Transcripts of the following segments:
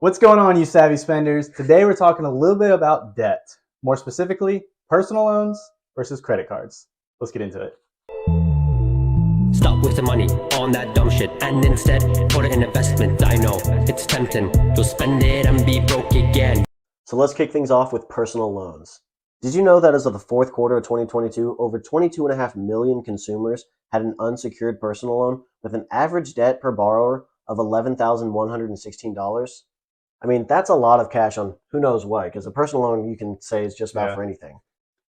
What's going on, you savvy spenders? Today we're talking a little bit about debt. More specifically, personal loans versus credit cards. Let's get into it. Stop wasting money on that dumb shit and instead put it in investment. I know it's tempting. You'll spend it and be broke again. So let's kick things off with personal loans. Did you know that as of the fourth quarter of 2022, over 22.5 million consumers had an unsecured personal loan with an average debt per borrower of $11,116? I mean, that's a lot of cash on who knows what, because a personal loan you can say is just about for anything.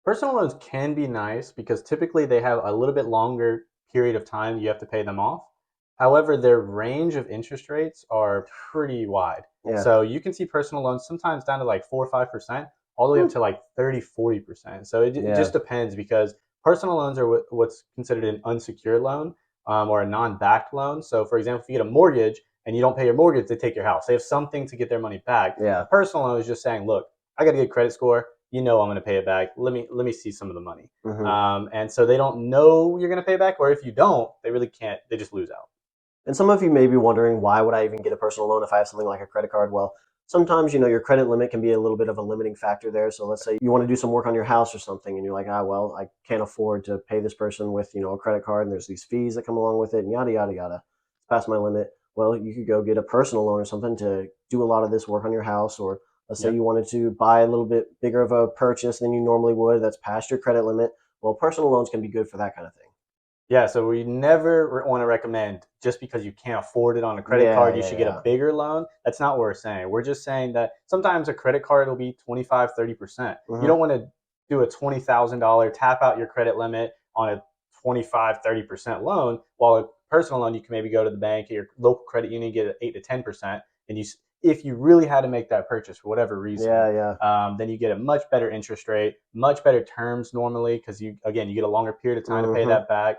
Personal loans can be nice because typically they have a little bit longer period of time you have to pay them off. However, their range of interest rates are pretty wide. Yeah. So you can see personal loans sometimes down to like 4 or 5%, all the way up to like 30, 40%. So it just depends, because personal loans are what's considered an unsecured loan or a non-backed loan. So for example, if you get a mortgage and you don't pay your mortgage, they take your house. They have something to get their money back. Yeah. A personal loan is just saying, look, I got a good credit score. You know I'm going to pay it back. Let me see some of the money. And so they don't know you're going to pay back, or if you don't, they really can't. They just lose out. And some of you may be wondering, why would I even get a personal loan if I have something like a credit card? Well, sometimes, your credit limit can be a little bit of a limiting factor there. So let's say you want to do some work on your house or something, and you're like, well, I can't afford to pay this person with, a credit card, and there's these fees that come along with it, and yada, yada, yada. It's past my limit. Well, you could go get a personal loan or something to do a lot of this work on your house. Or let's say you wanted to buy a little bit bigger of a purchase than you normally would that's past your credit limit. Well, personal loans can be good for that kind of thing. Yeah, so we never want to recommend just because you can't afford it on a credit card, you should get a bigger loan. That's not what we're saying. We're just saying that sometimes a credit card will be 25, 30%. You don't want to do a $20,000 tap out your credit limit on a 25, 30% loan, while a personal loan, you can maybe go to the bank or your local credit union, get an 8 to 10%. And if you really had to make that purchase for whatever reason, then you get a much better interest rate, much better terms normally, because you get a longer period of time to pay that back.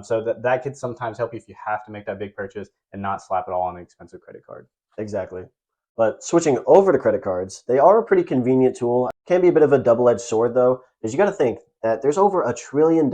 So that could sometimes help you if you have to make that big purchase and not slap it all on an expensive credit card. Exactly. But switching over to credit cards, they are a pretty convenient tool. Can be a bit of a double-edged sword, though, because you got to think that there's over $1 trillion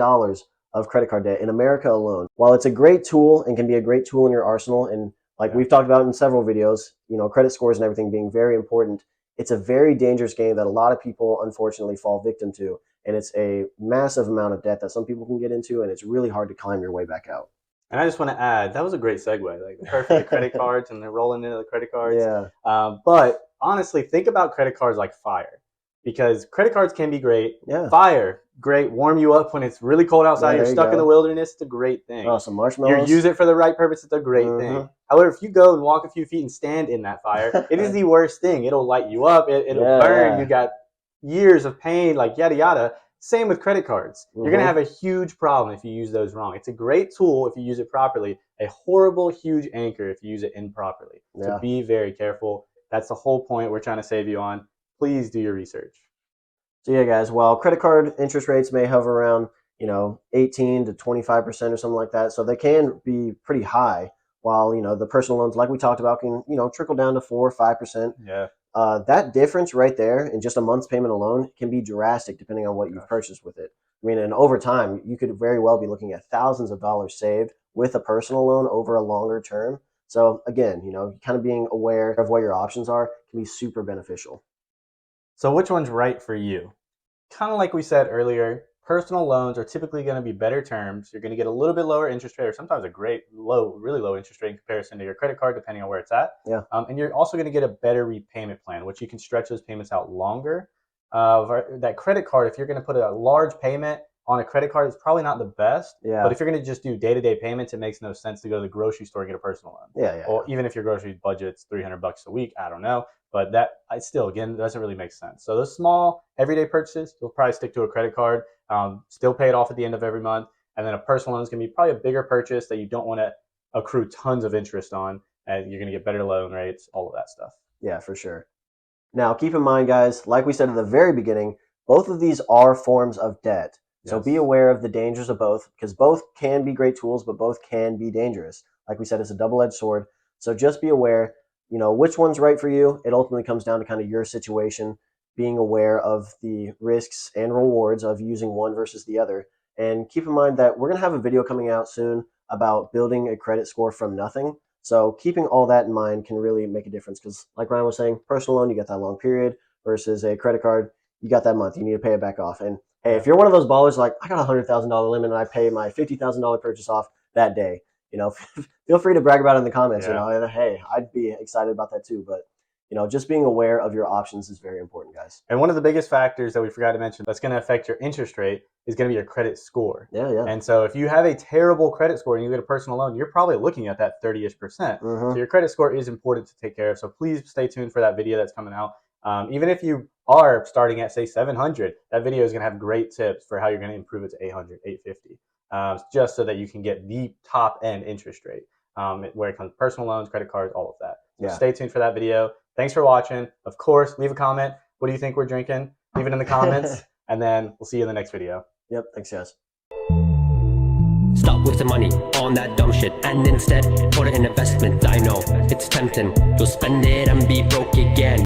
of credit card debt in America alone. While it's a great tool and can be a great tool in your arsenal, and like we've talked about in several videos, credit scores and everything being very important, it's a very dangerous game that a lot of people unfortunately fall victim to. And it's a massive amount of debt that some people can get into, and it's really hard to climb your way back out. And I just want to add, that was a great segue, like perfect for the credit cards, and they're rolling into the credit cards. But honestly, think about credit cards like fire, because credit cards can be great. Fire, great, warm you up when it's really cold outside, you're stuck in the wilderness, it's a great thing. Oh, some marshmallows. You use it for the right purpose, it's a great thing. However, if you go and walk a few feet and stand in that fire, it is the worst thing. It'll light you up, it'll burn, you got years of pain, like yada yada. Same with credit cards. You're going to have a huge problem if you use those wrong. It's a great tool if you use it properly, a horrible, huge anchor if you use it improperly. So be very careful. That's the whole point we're trying to save you on. Please do your research. So yeah, guys, while credit card interest rates may hover around, 18 to 25% or something like that, so they can be pretty high, while, the personal loans, like we talked about, can, trickle down to 4 or 5%. That difference right there in just a month's payment alone can be drastic depending on what you've purchased with it. I mean, and over time, you could very well be looking at thousands of dollars saved with a personal loan over a longer term. So again, kind of being aware of what your options are can be super beneficial. So which one's right for you? Kind of like we said earlier, personal loans are typically going to be better terms. You're going to get a little bit lower interest rate, or sometimes a great really low interest rate in comparison to your credit card, depending on where it's at. And you're also going to get a better repayment plan, which you can stretch those payments out longer. That credit card, if you're going to put a large payment on a credit card, it's probably not the best. But if you're going to just do day-to-day payments, it makes no sense to go to the grocery store and get a personal loan. Or even if your grocery budget's $300 a week, I don't know. But that still, again, doesn't really make sense. So those small everyday purchases, you'll probably stick to a credit card, still pay it off at the end of every month. And then a personal loan is going to be probably a bigger purchase that you don't want to accrue tons of interest on, and you're going to get better loan rates, all of that stuff. Yeah, for sure. Now, keep in mind, guys, like we said at the very beginning, both of these are forms of debt. So be aware of the dangers of both, because both can be great tools, but both can be dangerous. Like we said, it's a double-edged sword. So just be aware, which one's right for you. It ultimately comes down to kind of your situation, being aware of the risks and rewards of using one versus the other. And keep in mind that we're going to have a video coming out soon about building a credit score from nothing. So keeping all that in mind can really make a difference because, like Ryan was saying, personal loan, you got that long period versus a credit card, you got that month. You need to pay it back off. And hey, if you're one of those ballers like, I got $100,000 limit and I pay my $50,000 purchase off that day, feel free to brag about it in the comments. Yeah. Hey, I'd be excited about that too. But just being aware of your options is very important, guys. And one of the biggest factors that we forgot to mention that's going to affect your interest rate is going to be your credit score. Yeah. And so if you have a terrible credit score and you get a personal loan, you're probably looking at that 30-ish%. So your credit score is important to take care of. So please stay tuned for that video that's coming out. Even if you are starting at, say, 700, that video is going to have great tips for how you're going to improve it to 800, 850, just so that you can get the top end interest rate, where it comes to personal loans, credit cards, all of that. So stay tuned for that video. Thanks for watching. Of course, leave a comment. What do you think we're drinking? Leave it in the comments, and then we'll see you in the next video. Yep. Thanks, guys. Stop wasting money on that dumb shit and instead put it in investment. I know it's tempting to spend it and be broke again.